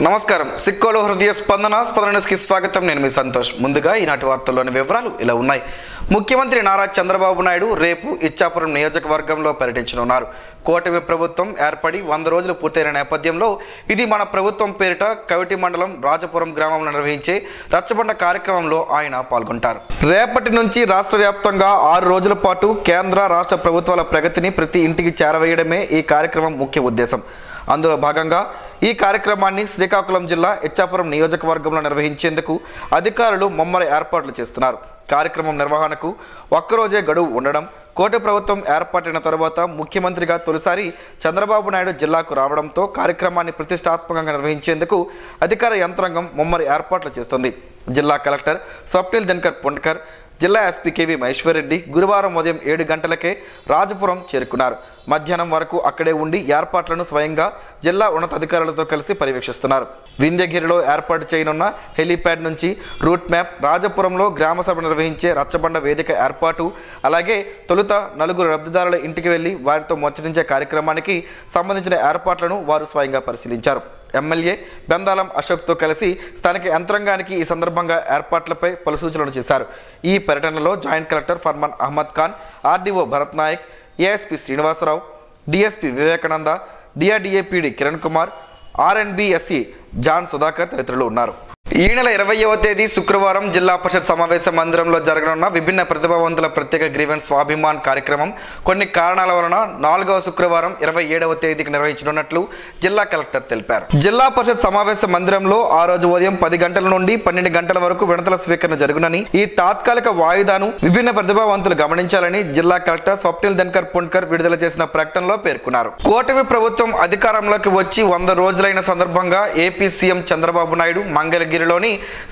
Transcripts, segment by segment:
నమస్కారం. సిక్కోలో హృదయ స్పందన న్యూస్కి స్వాగతం. నేను మీ సంతోష్. ముందుగా ఈనాటి వార్తల్లోని వివరాలు ఇలా ఉన్నాయి. ముఖ్యమంత్రి నారా చంద్రబాబు నాయుడు రేపు ఇచ్చాపురం నియోజకవర్గంలో పర్యటించనున్నారు. కూటమి ప్రభుత్వం ఏర్పడి 100 రోజులు పూర్తయిన నేపథ్యంలో ఇది మన ప్రభుత్వం పేరిట కవిటి మండలం రాజపురం గ్రామంలో నిర్వహించే రచ్చబండ కార్యక్రమంలో ఆయన పాల్గొంటారు. రేపటి నుంచి రాష్ట్ర వ్యాప్తంగా 6 రోజుల పాటు కేంద్ర రాష్ట్ర ప్రభుత్వాల ప్రగతిని ప్రతి ఇంటికి చేరవేయడమే ఈ కార్యక్రమం ముఖ్య ఉద్దేశం. అందులో భాగంగా ఈ కార్యక్రమాన్ని శ్రీకాకుళం జిల్లా ఇచ్చాపురం నియోజకవర్గంలో నిర్వహించేందుకు అధికారులు ముమ్మర ఏర్పాట్లు చేస్తున్నారు. కార్యక్రమం నిర్వహణకు ఒక్కరోజే గడువు ఉండడం, కోటి ప్రభుత్వం ఏర్పాటైన తరువాత ముఖ్యమంత్రిగా తొలిసారి చంద్రబాబు నాయుడు జిల్లాకు రావడంతో కార్యక్రమాన్ని ప్రతిష్టాత్మకంగా నిర్వహించేందుకు అధికార యంత్రాంగం ముమ్మర ఏర్పాట్లు చేస్తుంది. జిల్లా కలెక్టర్ స్వప్నిల్ దినకర్ పుండ్కర్, జిల్లా ఎస్పీ కేవి మహేశ్వరరెడ్డి గురువారం ఉదయం 7 గంటలకే రాజపురం చేరుకున్నారు. మధ్యాహ్నం వరకు అక్కడే ఉండి ఏర్పాట్లను స్వయంగా జిల్లా ఉన్నతాధికారులతో కలిసి పర్యవేక్షిస్తున్నారు. వింధ్యగిరిలో ఏర్పాటు చేయనున్న హెలీప్యాడ్ నుంచి రూట్ మ్యాప్, రాజపురంలో గ్రామసభ నిర్వహించే రచ్చబండ వేదిక ఏర్పాటు, అలాగే తొలుత 4 లబ్ధిదారుల ఇంటికి వెళ్లి వారితో ముచ్చటించే కార్యక్రమానికి సంబంధించిన ఏర్పాట్లను వారు స్వయంగా పరిశీలించారు. ఎమ్మెల్యే బెందాలం అశోక్తో కలిసి స్థానిక యంత్రాంగానికి ఈ సందర్భంగా ఏర్పాట్లపై పలు సూచనలు చేశారు. ఈ పర్యటనలో joint collector Farman Ahmed Khan, RDO Bharath Nayak, ASP Srinivasarao, DSP Vivekananda, DRDA PD Kiran Kumar, RNBSC John Sudhakar తదితరులు ఉన్నారు. ఈ నెల 20వ తేదీ శుక్రవారం జిల్లా పరిషత్ సమావేశ మందిరంలో జరగనున్న విభిన్న ప్రతిభావంతుల ప్రత్యేక గ్రీవెన్స్ స్వాభిమాన్ కార్యక్రమం కొన్ని కారణాల వలన 4వ శుక్రవారం 27వ తేదీకి నిర్వహించనున్నట్లు జిల్లా కలెక్టర్ తెలిపారు. జిల్లా పరిషత్ సమావేశ మందిరంలో ఆ రోజు ఉదయం 10 గంటల నుండి 12 గంటల వరకు వినతుల స్వీకరణ జరుగునని, ఈ తాత్కాలిక వాయిదాను విభిన్న ప్రతిభావంతులు గమనించాలని జిల్లా కలెక్టర్ స్వప్నిల్ దినకర్ పుండ్కర్ విడుదల చేసిన ప్రకటనలో పేర్కొన్నారు. కూటమి ప్రభుత్వం అధికారంలోకి వచ్చి 100 రోజులైన సందర్భంగా ఏపీ సీఎం చంద్రబాబు నాయుడు మంగళగిరిలోని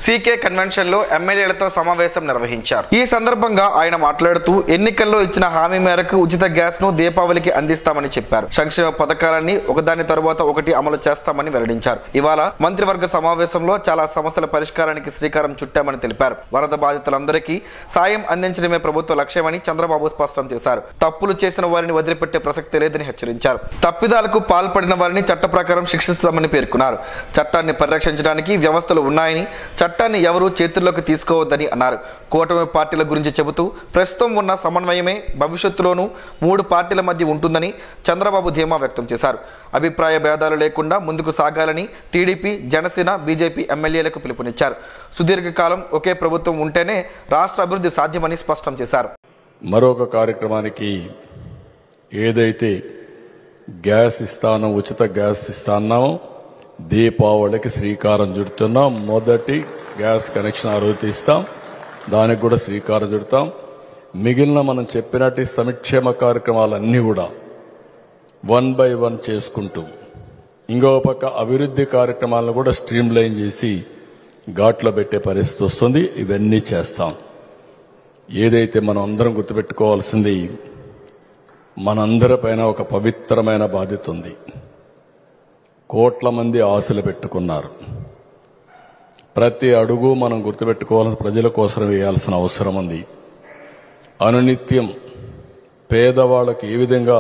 సీకే కన్వెన్షన్ లో ఎమ్మెల్యేలతో సమావేశం నిర్వహించారు. ఈ సందర్భంగా ఆయన మాట్లాడుతూ ఎన్నికల్లో ఇచ్చిన హామీ మేరకు ఉచిత గ్యాస్ ను దీపావళికి అందిస్తామని చెప్పారు. సంక్షేమ పథకాలన్నీ ఒకదాని తరువాత ఒకటి అమలు చేస్తామని వెల్లడించారు. ఇవాళ మంత్రివర్గ సమావేశంలో చాలా సమస్యల పరిష్కారానికి శ్రీకారం చుట్టామని తెలిపారు. వరద బాధితులందరికీ సాయం అందించడమే ప్రభుత్వ లక్ష్యమని చంద్రబాబు స్పష్టం చేశారు. తప్పులు చేసిన వారిని వదిలిపెట్టే ప్రసక్తి లేదని హెచ్చరించారు. తప్పిదాలకు పాల్పడిన వారిని చట్ట ప్రకారం శిక్షిస్తామని పేర్కొన్నారు. చట్టాన్ని పరిరక్షించడానికి వ్యవస్థలు ఉన్నాయని, చట్టాన్ని ఎవరూ చేతుల్లోకి తీసుకోవద్దని అన్నారు. కూటమి పార్టీల గురించి చెబుతూ ప్రస్తుతం ఉన్న సమన్వయమే భవిష్యత్తులోనూ 3 పార్టీల మధ్య ఉంటుందని చంద్రబాబు ధీమా వ్యక్తం చేశారు. అభిప్రాయ భేదాలు లేకుండా ముందుకు సాగాలని టీడీపీ, జనసేన, బీజేపీ ఎమ్మెల్యేలకు పిలుపునిచ్చారు. సుదీర్ఘకాలం ఒకే ప్రభుత్వం ఉంటేనే రాష్ట్ర అభివృద్ధి సాధ్యమని స్పష్టం చేశారు. మరొక కార్యక్రమానికి ఏదైతే గ్యాస్ ఇస్తానో, ఉచిత గ్యాస్ ఇస్తానో, దీపావళికి శ్రీకారం చుడుతున్నాం. మొదటి గ్యాస్ కనెక్షన్ ఆ రోజు ఇస్తాం, దానికి కూడా శ్రీకారం చుడతాం. మిగిలిన మనం చెప్పినట్టు సంక్షేమ కార్యక్రమాలన్నీ కూడా 1 by 1 చేసుకుంటూ, ఇంకో పక్క అభివృద్ధి కార్యక్రమాలను కూడా స్ట్రీమ్ లైన్ చేసి ఘాట్లో పెట్టే పరిస్థితి వస్తుంది. ఇవన్నీ చేస్తాం. ఏదైతే మనం అందరం గుర్తుపెట్టుకోవాల్సింది, మనందరిపైన ఒక పవిత్రమైన బాధ్యత ఉంది. కోట్ల మంది ఆశలు పెట్టుకున్నారు. ప్రతి అడుగు మనం గుర్తుపెట్టుకోవాల్సిన ప్రజల కోసం వేయాల్సిన అవసరం ఉంది. అనునిత్యం పేదవాళ్ళకి ఏ విధంగా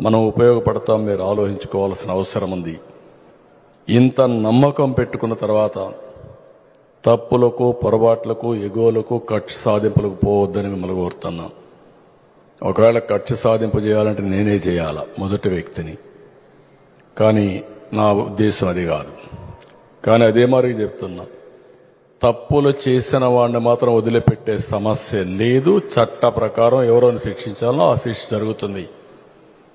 మనం ఉపయోగపడతాం మీరు ఆలోచించుకోవాల్సిన అవసరం ఉంది. ఇంత నమ్మకం పెట్టుకున్న తర్వాత తప్పులకు, పొరపాట్లకు, ఎగోలకు, కక్ష సాధింపులకు పోవద్దని మిమ్మల్ని కోరుతున్నాం. ఒకవేళ కక్ష సాధింపు చేయాలంటే నేనే చేయాలా, మొదటి వ్యక్తిని. కానీ నా ఉద్దేశం అది కాదు. కానీ అదే మరి చెప్తున్నా, తప్పులు చేసిన వాడిని మాత్రం వదిలిపెట్టే సమస్య లేదు. చట్ట ప్రకారం ఎవరోని శిక్షించాలో ఆ శిక్ష జరుగుతుంది.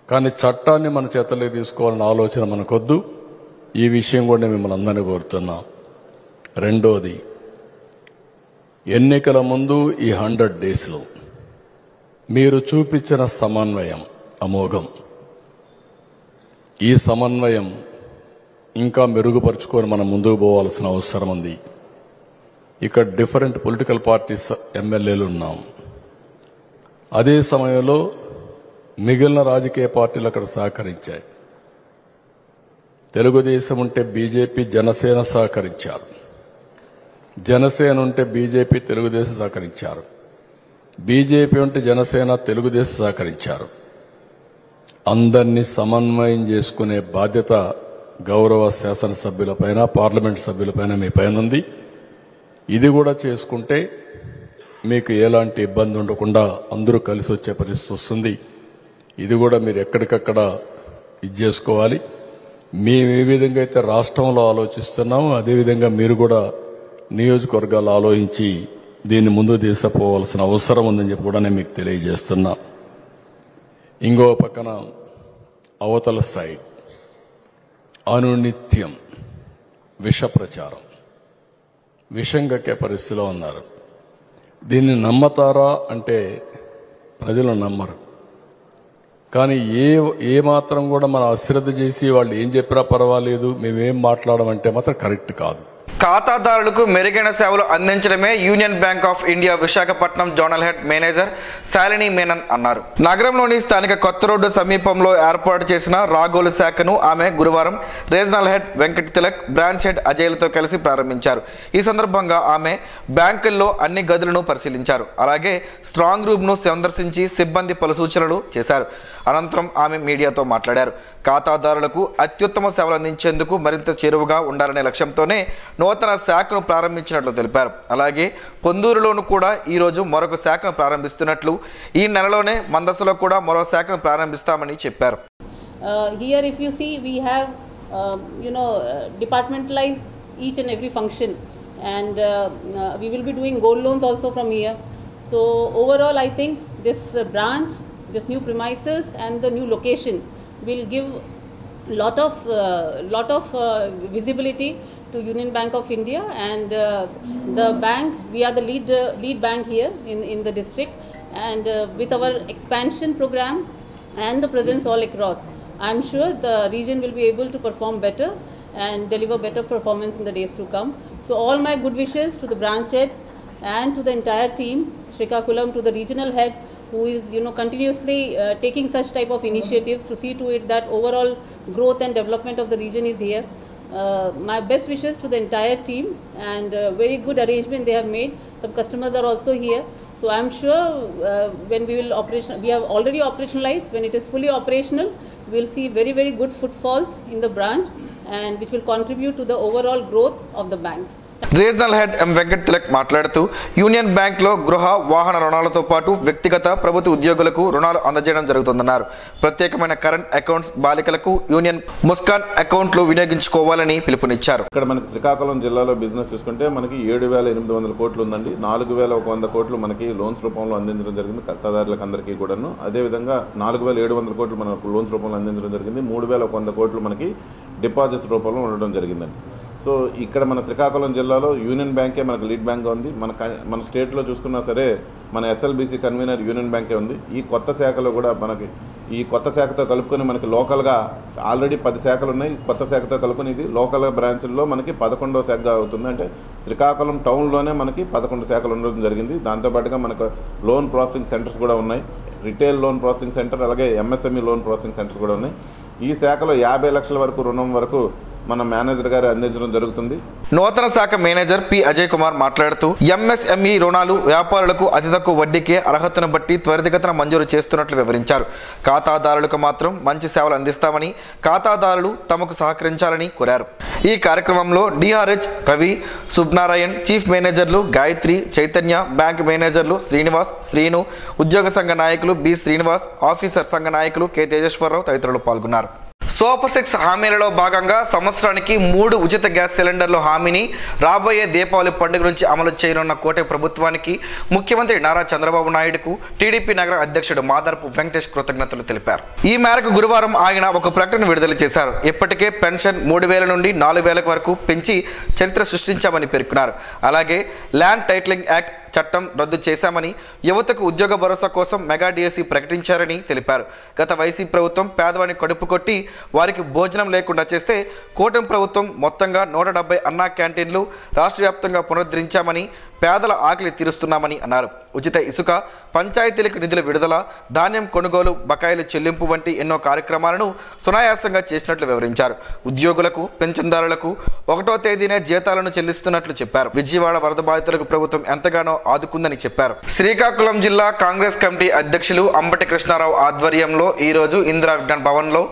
కానీ చట్టాన్ని మన చేతలోకి తీసుకోవాలన్న ఆలోచన మనకొద్దు. ఈ విషయం కూడా మిమ్మల్ని అందరినీ కోరుతున్నా. రెండోది, ఎన్నికల ముందు ఈ 100 డేస్లో మీరు చూపించిన సమన్వయం అమోఘం. ఈ సమన్వయం ఇంకా మెరుగుపరుచుకొని మనం ముందుకు పోవాల్సిన అవసరం ఉంది. ఇక్కడ డిఫరెంట్ పొలిటికల్ పార్టీస్ ఎమ్మెల్యేలు ఉన్నాం. అదే సమయంలో మిగిలిన రాజకీయ పార్టీలు అక్కడ సహకరించాయి. తెలుగుదేశం ఉంటే బీజేపీ, జనసేన సహకరించారు. జనసేన ఉంటే బీజేపీ, తెలుగుదేశం సహకరించారు. బీజేపీ ఉంటే జనసేన, తెలుగుదేశం సహకరించారు. అందరినీ సమన్వయం చేసుకునే బాధ్యత గౌరవ శాసనసభ్యులపైన పార్లమెంట్ సభ్యులపైన మీ పైన ఉంది. ఇది కూడా చేసుకుంటే మీకు ఎలాంటి ఇబ్బంది ఉండకుండా అందరూ కలిసి వచ్చే పరిస్థితి వస్తుంది. ఇది కూడా మీరు ఎక్కడికక్కడ ఇది చేసుకోవాలి. మేము ఏ విధంగా అయితే రాష్ట్రంలో ఆలోచిస్తున్నామో అదేవిధంగా మీరు కూడా నియోజకవర్గాలు ఆలోచించి దీన్ని ముందు తీసుకుపోవాల్సిన అవసరం ఉందని చెప్పి కూడా నేను మీకు తెలియజేస్తున్నా. ఇంకో పక్కన అవతల సైడ్ అనునిత్యం విష ప్రచారం, విషం కక్కే పరిస్థితిలో ఉన్నారు. దీన్ని నమ్మతారా అంటే ప్రజలు నమ్మరు. కానీ ఏ మాత్రం కూడా మనం అశ్రద్ధ చేసి వాళ్ళు ఏం చెప్పినా పర్వాలేదు మేమేం మాట్లాడమంటే మాత్రం కరెక్ట్ కాదు. ఖాతాదారులకు మెరుగైన సేవలు అందించడమే union bank of India Visakhapatnam zonal head manager Shalini Menon అన్నారు. నగరంలోని స్థానిక కొత్త రోడ్డు సమీపంలో ఏర్పాటు చేసిన రాగోలు శాఖను ఆమె గురువారం regional head Venkat Tilak, branch head అజయ్లతో కలిసి ప్రారంభించారు. ఈ సందర్భంగా ఆమె బ్యాంకుల్లో అన్ని గదులను పరిశీలించారు. అలాగే స్ట్రాంగ్ రూమ్ను సందర్శించి సిబ్బంది పలు సూచనలు చేశారు. అనంతరం ఆమె మీడియాతో మాట్లాడారు. ఖాతాదారులకు అత్యుత్తమ సేవలు అందించేందుకు మరింత చేరువగా ఉండాలనే లక్ష్యంతోనే నూతన శాఖను ప్రారంభించినట్లు తెలిపారు. అలాగే పొందూరులోనూ కూడా ఈరోజు మరొక శాఖను ప్రారంభిస్తున్నట్లు, ఈ నెలలోనే మందసలో కూడా మరో శాఖను ప్రారంభిస్తామని చెప్పారు. Here if you see we have departmentalized each and every function, and we will be doing gold loans also from here. So overall I think this branch, this new premises and the new location will give lot of visibility to Union Bank of India, and the bank, we are the lead bank here in the district, and with our expansion program and the presence all across, I am sure the region will be able to perform better and deliver better performance in the days to come. So all my good wishes to the branch head and to the entire team, Srikakulam, to the regional head who is continuously taking such type of initiatives to see to it that overall growth and development of the region is here. My best wishes to the entire team, and very good arrangement they have made. Some customers are also here, so I am sure when we have already operationalized. When it is fully operational, we will see very good footfalls in the branch, and which will contribute to the overall growth of the bank. Regional head M Venkat Tilak మాట్లాడుతూ union బ్యాంక్లో గృహ వాహన రుణాలతో పాటు వ్యక్తిగత ప్రభుత్వ ఉద్యోగులకు రుణాలు అందజేయడం జరుగుతుందన్నారు. ప్రత్యేకమైన కరెంట్ అకౌంట్స్ బాలికలకు యూనియన్ ముస్కాన్ అకౌంట్లు వినియోగించుకోవాలని పిలుపునిచ్చారు. ఇక్కడ మనకి శ్రీకాకుళం జిల్లాలో బిజినెస్ చూసుకుంటే మనకి 7,800 కోట్లు ఉందండి. 4,100 కోట్లు మనకి లోన్స్ రూపంలో అందించడం జరిగింది ఖాతాదారులకు అందరికీ కూడాను. అదేవిధంగా 4,700 కోట్లు మనకు లోన్స్ రూపంలో అందించడం జరిగింది. 3,100 కోట్లు మనకి డిపాజిట్స్ రూపంలో ఉండడం జరిగిందండి. సో ఇక్కడ మన శ్రీకాకుళం జిల్లాలో యూనియన్ బ్యాంకే మనకు లీడ్ బ్యాంక్గా ఉంది. మన స్టేట్లో చూసుకున్నా సరే మన ఎస్ఎల్బీసీ కన్వీనర్ యూనియన్ బ్యాంకే ఉంది. ఈ కొత్త శాఖలో కూడా మనకి ఈ కొత్త శాఖతో కలుపుకొని మనకి లోకల్గా ఆల్రెడీ 10 శాఖలు ఉన్నాయి. కొత్త శాఖతో కలుపుకొని ఇది లోకల్ బ్రాంచ్ల్లో మనకి 11వ శాఖగా అవుతుంది. అంటే శ్రీకాకుళం టౌన్లోనే మనకి 11 శాఖలు ఉండడం జరిగింది. దాంతోపాటుగా మనకు లోన్ ప్రాసెసింగ్ సెంటర్స్ కూడా ఉన్నాయి. రిటైల్ లోన్ ప్రాసెసింగ్ సెంటర్, అలాగే ఎంఎస్ఎంఈ లోన్ ప్రాసెసింగ్ సెంటర్స్ కూడా ఉన్నాయి. ఈ శాఖలో 50 లక్షల వరకు రుణం వరకు మన మేనేజర్ గారు అందించడం జరుగుతుంది. నూతన శాఖ మేనేజర్ పి అజయ్ కుమార్ మాట్లాడుతూ ఎంఎస్ఎంఈ రుణాలు వ్యాపారులకు అతి తక్కువ వడ్డీకే అర్హతను బట్టి త్వరితగతిన మంజూరు చేస్తున్నట్లు వివరించారు. ఖాతాదారులకు మాత్రం మంచి సేవలు అందిస్తామని, ఖాతాదారులు తమకు సహకరించాలని కోరారు. ఈ కార్యక్రమంలో డిఆర్హెచ్ రవి, సుబ్నారాయణ్, చీఫ్ మేనేజర్లు గాయత్రి, చైతన్య, బ్యాంక్ మేనేజర్లు శ్రీనివాస్, శ్రీను, ఉద్యోగ సంఘ నాయకులు బి శ్రీనివాస్, ఆఫీసర్ సంఘ నాయకులు కె తేజేశ్వరరావు తదితరులు పాల్గొన్నారు. సూపర్ 6 హామీలలో భాగంగా సంవత్సరానికి 3 ఉచిత గ్యాస్ సిలిండర్ల హామీని రాబోయే దీపావళి పండుగ నుంచి అమలు చేయనున్న కూటమి ప్రభుత్వానికి ముఖ్యమంత్రి నారా చంద్రబాబు నాయుడుకు టీడీపీ నగర అధ్యక్షుడు మాదారపు వెంకటేష్ కృతజ్ఞతలు తెలిపారు. ఈ మేరకు గురువారం ఆయన ఒక ప్రకటన విడుదల చేశారు. ఇప్పటికే పెన్షన్ 3,000 నుండి 4,000 వరకు పెంచి చరిత్ర సృష్టించామని పేర్కొన్నారు. అలాగే ల్యాండ్ టైటిలింగ్ యాక్ట్ చట్టం రద్దు చేశామని, యువతకు ఉద్యోగ భరోసా కోసం మెగా డిఎస్సి ప్రకటించారని తెలిపారు. గత వైసీపీ ప్రభుత్వం పేదవాడిని కడుపు కొట్టి వారికి భోజనం లేకుండా చేస్తే కూటమి ప్రభుత్వం మొత్తంగా 170 అన్నా క్యాంటీన్లు రాష్ట్ర వ్యాప్తంగా పునరుద్ధరించామని, పేదల ఆకలి తీరుస్తున్నామని అన్నారు. ఉచిత ఇసుక, పంచాయతీలకు నిధుల విడుదల, ధాన్యం కొనుగోలు, బకాయిలు చెల్లింపు వంటి ఎన్నో కార్యక్రమాలను సునాయాసంగా చేసినట్లు వివరించారు. ఉద్యోగులకు, పెన్షన్దారులకు 1వ తేదీనే జీతాలను చెల్లిస్తున్నట్లు చెప్పారు. విజయవాడ వరద బాధితులకు ప్రభుత్వం ఎంతగానో ఆదుకుందని చెప్పారు. శ్రీకాకుళం జిల్లా కాంగ్రెస్ కమిటీ అధ్యక్షులు అంబటి కృష్ణారావు ఆధ్వర్యంలో ఈరోజు ఇందిరా విజ్ఞాన్ భవన్లో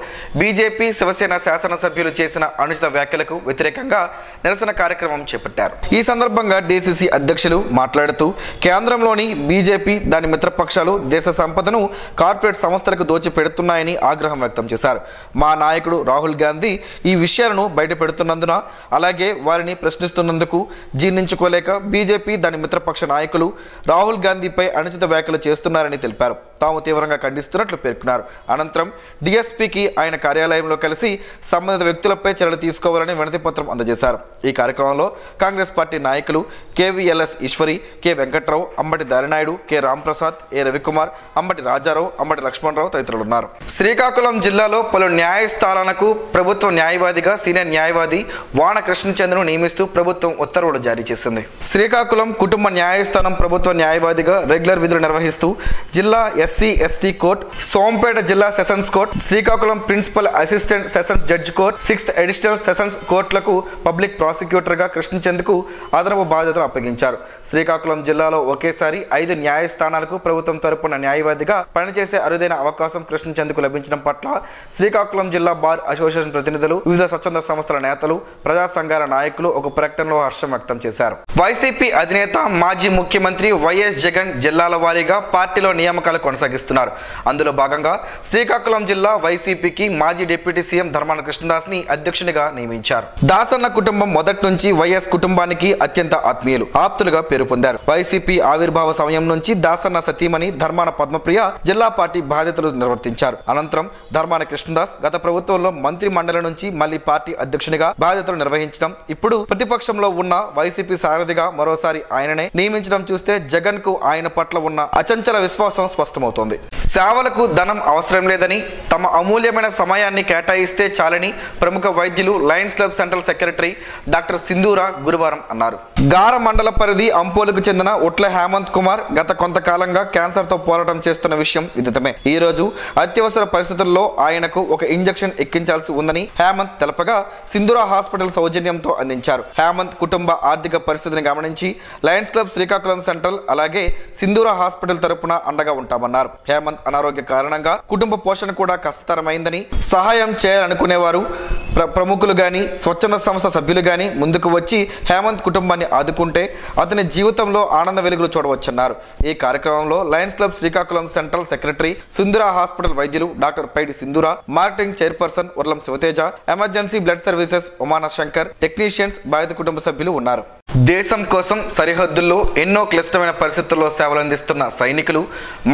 బీజేపీ, శివసేన శాసనసభ్యులు చేసిన అనుచిత వ్యాఖ్యలకు వ్యతిరేకంగా నిరసన కార్యక్రమం చేపట్టారు. ఈ సందర్భంగా డీసీసీ అధ్యక్షులు మాట్లాడుతూ కేంద్రంలోని బీజేపీ, దాని మిత్రపక్షాలు దేశ సంపదను కార్పొరేట్ సంస్థలకు దోచిపెడుతున్నాయని ఆగ్రహం వ్యక్తం చేశారు. మా నాయకుడు రాహుల్ గాంధీ ఈ విషయాలను బయటపెడుతున్నందున, అలాగే వారిని ప్రశ్నిస్తున్నందుకు జీర్ణించుకోలేక బీజేపీ, దాని మిత్రపక్ష నాయకులు రాహుల్ గాంధీపై అనుచిత వ్యాఖ్యలు చేస్తున్నారని తెలిపారు. తాము తీవ్రంగా ఖండిస్తున్నట్లు పేర్కొన్నారు. అనంతరం డీఎస్పీకి ఆయన కార్యాలయంలో కలిసి సంబంధిత వ్యక్తులపై చర్యలు తీసుకోవాలని వినతి పత్రం అందజేశారు. ఈ కార్యక్రమంలో కాంగ్రెస్ పార్టీ నాయకులు కేవీఎల్ఎస్ ఈశ్వరి, కె వెంకట్రావు, అంబటి దారినాయుడు, కె రాంప్రసాద్, ఏ రవికుమార్, అంబటి రాజారావు, అంబటి లక్ష్మణరావు తదితరులు ఉన్నారు. శ్రీకాకుళం జిల్లాలో పలు న్యాయస్థానాలకు ప్రభుత్వ న్యాయవాదిగా సీనియర్ న్యాయవాది వాన కృష్ణచంద్రను నియమిస్తూ ప్రభుత్వం ఉత్తర్వులు జారీ చేసింది. శ్రీకాకుళం కుటుంబ న్యాయస్థానం ప్రభుత్వ న్యాయవాదిగా రెగ్యులర్ విధులు నిర్వహిస్తూ జిల్లా ఎస్సీ ఎస్టీ కోర్టు, సోంపేట జిల్లా sessions court, Srikakulam principal assistant sessions judge court, 6th additional sessions కోర్టులకు పబ్లిక్ ప్రాసిక్యూటర్గా కృష్ణచంద్కు అదనపు బాధ్యతలు అప్పగించారు. శ్రీకాకుళం జిల్లాలో ఒకేసారి 5 న్యాయస్థానాలకు ప్రభుత్వం తరపున న్యాయవాదిగా పనిచేసే అరుదైన అవకాశం కృష్ణచంద్కు లభించడం పట్ల శ్రీకాకుళం జిల్లా బార్ అసోసియేషన్ ప్రతినిధులు, వివిధ స్వచ్ఛంద సంస్థల నేతలు, ప్రజా సంఘాల నాయకులు ఒక ప్రకటనలో హర్షం వ్యక్తం చేశారు. వైసీపీ అధినేత, మాజీ ముఖ్యమంత్రి వైఎస్ జగన్ జిల్లాల వారీగా పార్టీలో నియామకాలు కొనసాగిస్తున్నారు. అందులో భాగంగా శ్రీకాకుళం జిల్లా వైసీపీకి మాజీ డిప్యూటీ సీఎం ధర్మాన కృష్ణదాస్ ని అధ్యక్షునిగా నియమించారు. దాసన్న కుటుంబం మొదటి నుంచి వైఎస్ కుటుంబానికి అత్యంత ఆత్మీయులు, ఆప్తులుగా పేరు పొందారు. వైసీపీ ఆవిర్భావ సమయం నుంచి దాసన్న సతీమణి ధర్మాన పద్మప్రియ జిల్లా పార్టీ బాధ్యతలు నిర్వర్తించారు. అనంతరం ధర్మాన కృష్ణదాస్ గత ప్రభుత్వంలో మంత్రి మండలి నుంచి మళ్లీ పార్టీ అధ్యక్షునిగా బాధ్యతలు నిర్వహించడం, ఇప్పుడు ప్రతిపక్షంలో ఉన్న వైసీపీ సారథిగా మరోసారి ఆయననే నియమించడం చూస్తే జగన్ కు ఆయన పట్ల ఉన్న అచంచల విశ్వాసం స్పష్టమవుతోంది. సేవలకు ధనం అవసరం లేదని, తమ అమూల్యమైన సమయాన్ని కేటాయిస్తే చాలని ప్రముఖ వైద్యులు Lions club central secretary doctor Sindhura గురువారం అన్నారు. గార మండల పరిధి అంపోలుకు చెందిన ఉట్ల హేమంత్ కుమార్ గత కొంతకాలంగా క్యాన్సర్ తో పోరాటం చేస్తున్న విషయం విదితమే. ఈ రోజు అత్యవసర పరిస్థితుల్లో ఆయనకు ఒక ఇంజెక్షన్ ఎక్కించాల్సి ఉందని హేమంత్ తెలపగా సింధూరా హాస్పిటల్ సౌజన్యంతో అందించారు. హేమంత్ కుటుంబ ఆర్థిక పరిస్థితిని గమనించి లయన్స్ క్లబ్ శ్రీకాకుళం సెంట్రల్, అలాగే సింధూరా హాస్పిటల్ తరపున అండగా ఉంటామన్నారు. హేమంత్ అనారోగ్య కారణంగా కుటుంబ పోషణ కూడా కష్టతరమైందని, సహాయం చేయాలనుకునేవారు ప్రముఖులు గాని, స్వచ్ఛంద సంస్థ సభ్యులు గాని ముందుకు వచ్చి హేమంత్ కుటుంబాన్ని ఆదుకుంటే అతని జీవితంలో ఆనంద వెలుగులు చూడవచ్చన్నారు. ఈ కార్యక్రమంలో lions club Srikakulam central secretary, Sindhura hospital వైద్యులు doctor Paidi Sindhura, marketing chairperson Urlam Sivateja, emergency blood services Umana Shankar, technicians, బాధిత కుటుంబ సభ్యులు ఉన్నారు. దేశం కోసం సరిహద్దుల్లో ఎన్నో క్లిష్టమైన పరిస్థితుల్లో సేవలందిస్తున్న సైనికులు,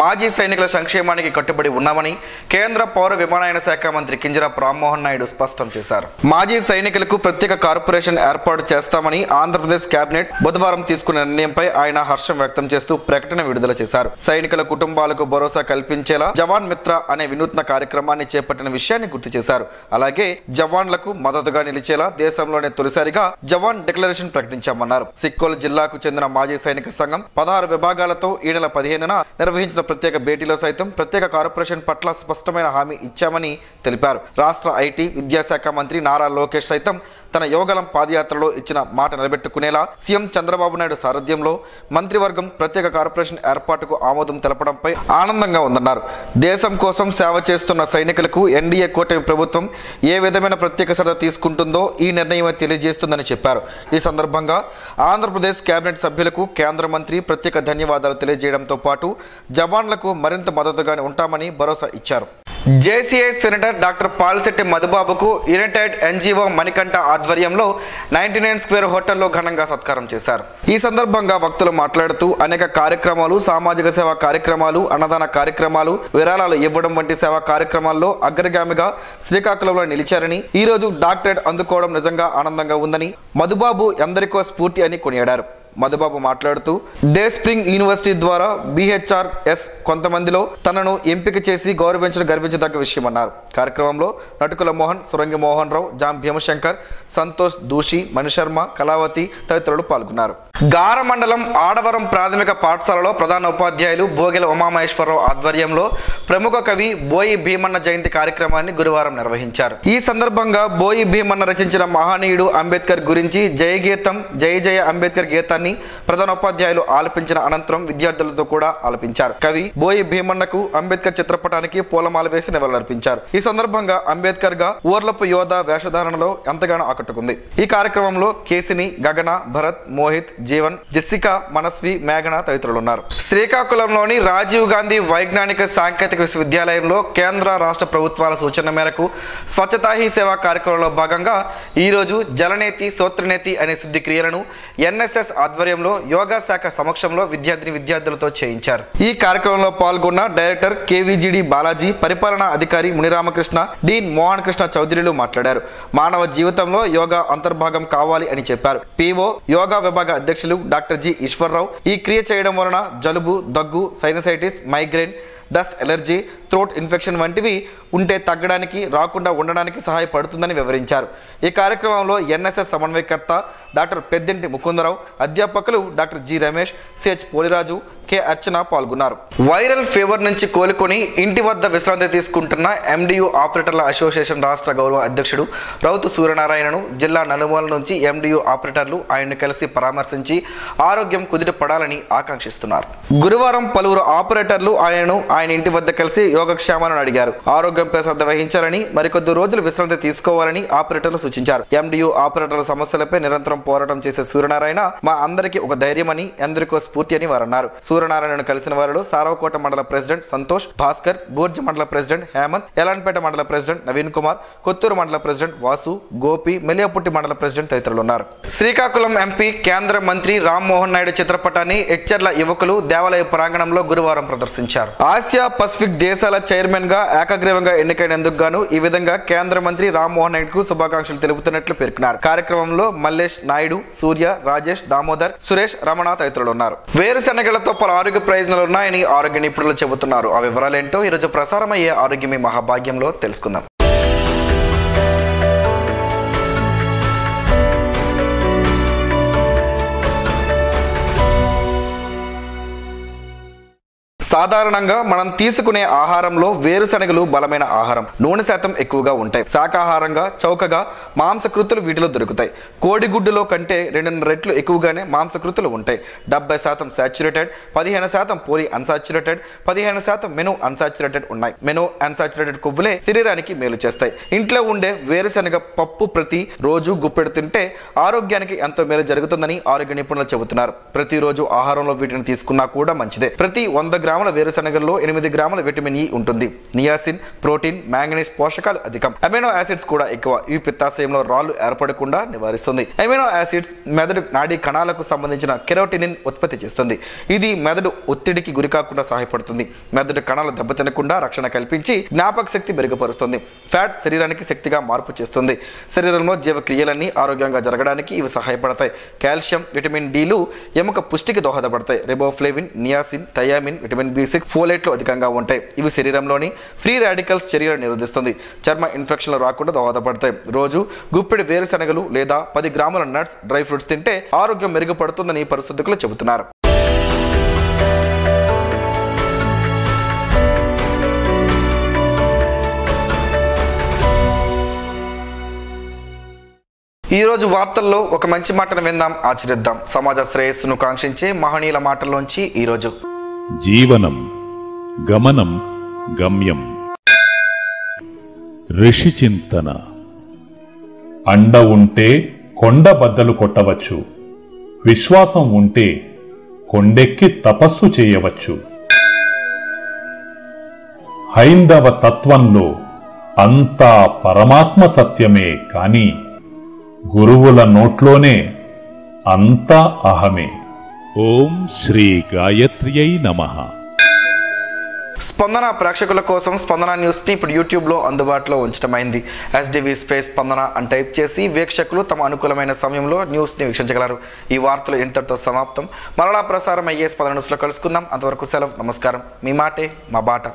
మాజీ సైనికుల సంక్షేమానికి కట్టుబడి ఉన్నామని కేంద్ర పౌర విమానయాన శాఖ మంత్రి కింజరాపు రామ్మోహన్ నాయుడు స్పష్టం చేశారు. మాజీ సైనికులకు ప్రత్యేక కార్పొరేషన్ ఏర్పాటు చేస్తామని ఆంధ్రప్రదేశ్ కేబినెట్ బుధవారం తీసుకున్న నిర్ణయంపై ఆయన హర్షం వ్యక్తం చేస్తూ ప్రకటన విడుదల చేశారు. సైనికుల కుటుంబాలకు భరోసా కల్పించేలా జవాన్ మిత్ర అనే వినూత్న కార్యక్రమాన్ని చేపట్టిన విషయాన్ని గుర్తు చేశారు. అలాగే జవాన్లకు మద్దతుగా నిలిచేలా దేశంలోనే తొలిసారిగా జవాన్ డిక్లరేషన్ ప్రకటించామన్నారు. సిక్కోలు జిల్లాకు చెందిన మాజీ సైనిక సంఘం 16 విభాగాలతో ఈ నెల 15న నిర్వహించిన ప్రత్యేక భేటీలో సైతం ప్రత్యేక కార్పొరేషన్ పట్ల స్పష్టమైన హామీ ఇచ్చామని తెలిపారు. రాష్ట్ర ఐటీ విద్యాశాఖ మంత్రి నారా లోకేష్ సైతం తన యోగలం పాదయాత్రలో ఇచ్చిన మాట నిలబెట్టుకునేలా సీఎం చంద్రబాబు నాయుడు సారథ్యంలో మంత్రివర్గం ప్రత్యేక కార్పొరేషన్ ఏర్పాటుకు ఆమోదం తెలపడంపై ఆనందంగా ఉందన్నారు. దేశం కోసం సేవ చేస్తున్న సైనికులకు ఎన్డీఏ కూటమి ప్రభుత్వం ఏ విధమైన ప్రత్యేక శ్రద్ధ తీసుకుంటుందో ఈ నిర్ణయమే తెలియజేస్తుందని చెప్పారు. ఈ సందర్భంగా ఆంధ్రప్రదేశ్ కేబినెట్ సభ్యులకు కేంద్ర మంత్రి ప్రత్యేక ధన్యవాదాలు తెలియజేయడంతో పాటు జవాన్లకు మరింత మద్దతుగానే ఉంటామని భరోసా ఇచ్చారు. జేసీఐ సెనేటర్ డాక్టర్ పాల్శెట్టి మధుబాబుకు యునైటెడ్ ఎన్జీఓ మణికంఠ ఆధ్వర్యంలో 99 స్క్వేర్ హోటల్లో ఘనంగా సత్కారం చేశారు. ఈ సందర్భంగా వక్తలు మాట్లాడుతూ అనేక కార్యక్రమాలు, సామాజిక సేవా కార్యక్రమాలు, అన్నదాన కార్యక్రమాలు, విరాళాలు ఇవ్వడం వంటి సేవా కార్యక్రమాల్లో అగ్రగామిగా శ్రీకాకుళంలో నిలిచారని, ఈ రోజు డాక్టరేట్ అందుకోవడం నిజంగా ఆనందంగా ఉందని, మధుబాబు ఎందరికో స్ఫూర్తి అని కొనియాడారు. మధుబాబు మాట్లాడుతూ డే స్ప్రింగ్ యూనివర్సిటీ ద్వారా BHRS కొంతమందిలో తనను ఎంపిక చేసి గౌరవించడం గర్వించదగ్గ విషయమన్నారు. కార్యక్రమంలో నటుకుల మోహన్, సురంగి మోహన్ రావు, జాం భీమశంకర్, సంతోష్ దూషి, మణిశర్మ, కళావతి తదితరులు పాల్గొన్నారు. గార మండలం ఆడవరం ప్రాథమిక పాఠశాలలో ప్రధాన ఉపాధ్యాయులు బోగెల ఉమామహేశ్వరరావు ఆధ్వర్యంలో ప్రముఖ కవి బోయి భీమన్న జయంతి కార్యక్రమాన్ని గురువారం నిర్వహించారు. ఈ సందర్భంగా బోయి భీమన్న రచించిన మహనీయుడు అంబేద్కర్ గురించి జయగీతం జయ జయ అంబేద్కర్ గీతాన్ని ప్రధాన ఉపాధ్యాయులు ఆలపించిన అనంతరం విద్యార్థులతో కూడా ఆలపించారు. కవి బోయి భీమన్నకు అంబేద్కర్ చిత్రపటానికి పూలమాల వేసి నివాళులర్పించారు. ఈ సందర్భంగా అంబేద్కర్ గా ఊర్లపు యోధ వేషధారణలో ఎంతగానో ఆకట్టుకుంది. ఈ కార్యక్రమంలో కేసిని, గగన, భరత్, మోహిత్, జీవన్, జెస్సికా, మనస్వి, మేఘన తదితరులు ఉన్నారు. శ్రీకాకుళంలోని రాజీవ్ గాంధీ వైజ్ఞానిక సాంకేతిక విశ్వవిద్యాలయంలో కేంద్ర రాష్ట్ర ప్రభుత్వాల సూచన మేరకు స్వచ్ఛతా హీ సేవా కార్యక్రమంలో భాగంగా ఈరోజు జలనేతి సూత్రనేతి అనే శుద్ధి క్రియలను ఎన్ఎస్ఎస్ ఆధ్వర్యంలో యోగా శాఖ సమక్షంలో విద్యార్థులతో చేయించారు. ఈ కార్యక్రమంలో పాల్గొన్న డైరెక్టర్ కేవీజీడి బాలాజీ, పరిపాలనా అధికారి మునిరామకృష్ణ, డీన్ మోహన్ కృష్ణ చౌదరిలు మాట్లాడారు. మానవ జీవితంలో యోగా అంతర్భాగం కావాలి అని చెప్పారు. పీఓ యోగా విభాగ అధ్యక్షులు డాక్టర్ జి ఈశ్వరరావు ఈ క్రియ చేయడం వలన జలుబు, దగ్గు, sinusitis, migraine, dust allergy, throat infection వంటివి ఉంటే తగ్గడానికి, రాకుండా ఉండడానికి సహాయపడుతుందని వివరించారు. ఈ కార్యక్రమంలో ఎన్ఎస్ఎస్ సమన్వయకర్త డాక్టర్ పెద్దింటి ముకుందరావు, అధ్యాపకులు doctor G Ramesh, CH Poliraju, K Archana పాల్గొన్నారు. వైరల్ ఫీవర్ నుంచి కోలుకొని ఇంటి వద్ద విశ్రాంతి తీసుకుంటున్న ఎండియు ఆపరేటర్ల అసోసియేషన్ రాష్ట్ర గౌరవ అధ్యక్షుడు రౌతు సూర్యనారాయణను జిల్లా నలుమూల నుంచి ఎండియు ఆపరేటర్లు ఆయన్ను కలిసి పరామర్శించి ఆరోగ్యం కుదిరిపడాలని ఆకాంక్షిస్తున్నారు. గురువారం పలువురు ఆపరేటర్లు ఆయన ఇంటి వద్ద కలిసి యోగక్షేమాలను అడిగారు. ఆరోగ్యంపై శ్రద్ధ వహించాలని, మరికొద్ది రోజులు విశ్రాంతి తీసుకోవాలని ఆపరేటర్లు సూచించారు. ఎండియు ఆపరేటర్ల సమస్యలపై నిరంతరం పోరాటం చేసే సూర్యనారాయణ మా అందరికీ ఒక ధైర్యమని, ఎందరికో స్ఫూర్తి అని వారన్నారు. సూర్యనారాయణను కలిసిన వారిలో సారవకోట మండల ప్రెసిడెంట్ సంతోష్, భాస్కర్, బూర్జి మండల ప్రెసిడెంట్ హేమంత్, ఎలాన్పేట మండల ప్రెసిడెంట్ నవీన్ కుమార్, కొత్తూరు మండల ప్రెసిడెంట్ వాసు, గోపి, మెలియాపుట్టి మండల ప్రెసిడెంట్ తదితరులు ఉన్నారు. శ్రీకాకుళం ఎంపీ కేంద్ర మంత్రి రామ్మోహన్ నాయుడు చిత్రపటాన్ని ఎచ్చర్ల యువకులు దేవాలయ ప్రాంగణంలో గురువారం ప్రదర్శించారు. ఆసియా పసిఫిక్ దేశాల చైర్మన్ గా ఏకగ్రీవంగా ఎన్నికైనందుకు గాను ఈ విధంగా కేంద్ర మంత్రి రామ్మోహన్ నాయుడుకు శుభాకాంక్షలు తెలుపుతున్నట్లు పేర్కొన్నారు. కార్యక్రమంలో మల్లేష్ నాయుడు, సూర్య, రాజేష్, దామోదర్, సురేష్, రమణ తదితరులు ఉన్నారు. వేరుశెనగలతో పలు ఆరోగ్య ప్రయోజనాలు ఉన్నాయని ఆరోగ్య నిపుణులు చెబుతున్నారు. ఆ వివరాలేంటో ఈరోజు ప్రసారమయ్యే ఆరోగ్యమే మహాభాగ్యంలో తెలుసుకుందాం. సాధారణంగా మనం తీసుకునే ఆహారంలో వేరుశనగలు బలమైన ఆహారం, నూనె శాతం ఎక్కువగా ఉంటాయి. శాకాహారంగా చౌకగా మాంసకృతులు వీటిలో దొరుకుతాయి. కోడిగుడ్డులో కంటే 2 రెట్లు ఎక్కువగానే మాంసకృతులు ఉంటాయి. 70% సాచురేటెడ్, 15% పోలీ అన్సాచురేటెడ్, 15% మెను అన్సాచురేటెడ్ ఉన్నాయి. మెను అన్సాచురేటెడ్ కొవ్వులే శరీరానికి మేలు చేస్తాయి. ఇంట్లో ఉండే వేరుశనగ పప్పు ప్రతి రోజు గుప్పెడు తింటే ఆరోగ్యానికి ఎంతో మేలు జరుగుతుందని ఆరోగ్య నిపుణులు చెబుతున్నారు. ప్రతిరోజు ఆహారంలో వీటిని తీసుకున్నా కూడా మంచిదే. ప్రతి 100 గ్రాముల వేరుశనగల్లో 8 గ్రాముల విటమిన్ ఇ ఉంటుంది. నియాసిన్, ప్రోటీన్, మ్యాంగనీస్ పోషకాలు అధికం. అమైనో యాసిడ్స్ కూడా ఎక్కువ. ఇవి పిత్తాశయంలో రాళ్లు ఏర్పడకుండా నివారిస్తుంది. అమైనో యాసిడ్స్ మెదడు నాడీ కణాలకు సంబంధించిన కెరోటినిన్ ఉత్పత్తి చేస్తుంది. ఇది మెదడు ఒత్తిడికి గురికాకుండా సహాయపడుతుంది. మెదడు కణాలు దెబ్బతినకుండా రక్షణ కల్పించి జ్ఞాపక శక్తి మెరుగుపరుస్తుంది. ఫ్యాట్ శరీరానికి శక్తిగా మార్పు చేస్తుంది. శరీరంలో జీవక్రియలన్నీ ఆరోగ్యంగా జరగడానికి ఇవి సహాయపడతాయి. కాల్షియం, విటమిన్ డిలు ఎముక పుష్టికి దోహదపడతాయి. Riboflavin, niacin, thiamine, vitamin B6, ఫోలేట్లు అధికంగా ఉంటాయి. ఇవి శరీరంలోని ఫ్రీ రాడికల్స్ చర్యలను నిరోధిస్తుంది. చర్మ ఇన్ఫెక్షన్లు రాకుండా దోహదపడతాయి. రోజు గుప్పెడు వేరుశనగలు లేదా 10 గ్రాముల నట్స్, డ్రై ఫ్రూట్స్ తింటే ఆరోగ్యం మెరుగుపడుతుందని పరిశోధకులు చెబుతున్నారు. ఈ రోజు వార్తల్లో ఒక మంచి మాటను విందాం, ఆచరిద్దాం. సమాజ శ్రేయస్సును కాంక్షించే మహనీయుల మాటల్లోంచి ఈరోజు. జీవనం గమనం గమ్యం. ఋషి చింతన. అండ ఉంటే కొండ బద్దలు కొట్టవచ్చు, విశ్వాసం ఉంటే కొండెక్కి తపస్సు చేయవచ్చు. హైందవ తత్వంలో అంతా పరమాత్మ సత్యమే కాని గురువుల నోట్లోనే అంతా అహమే. ఓం శ్రీ గాయత్ర్యై నమః. స్పందన ప్రేక్షకుల కోసం స్పందన న్యూస్ని ఇప్పుడు యూట్యూబ్లో అందుబాటులో ఉంచడమైంది. SDV స్పేస్ స్పందన అని టైప్ చేసి వీక్షకులు తమ అనుకూలమైన సమయంలో న్యూస్ని వీక్షించగలరు. ఈ వార్తలు ఇంతటితో సమాప్తం. మరలా ప్రసారం అయ్యే స్పందన న్యూస్లో కలుసుకుందాం. అంతవరకు సెలవు. నమస్కారం. మీ మాటే మా బాట.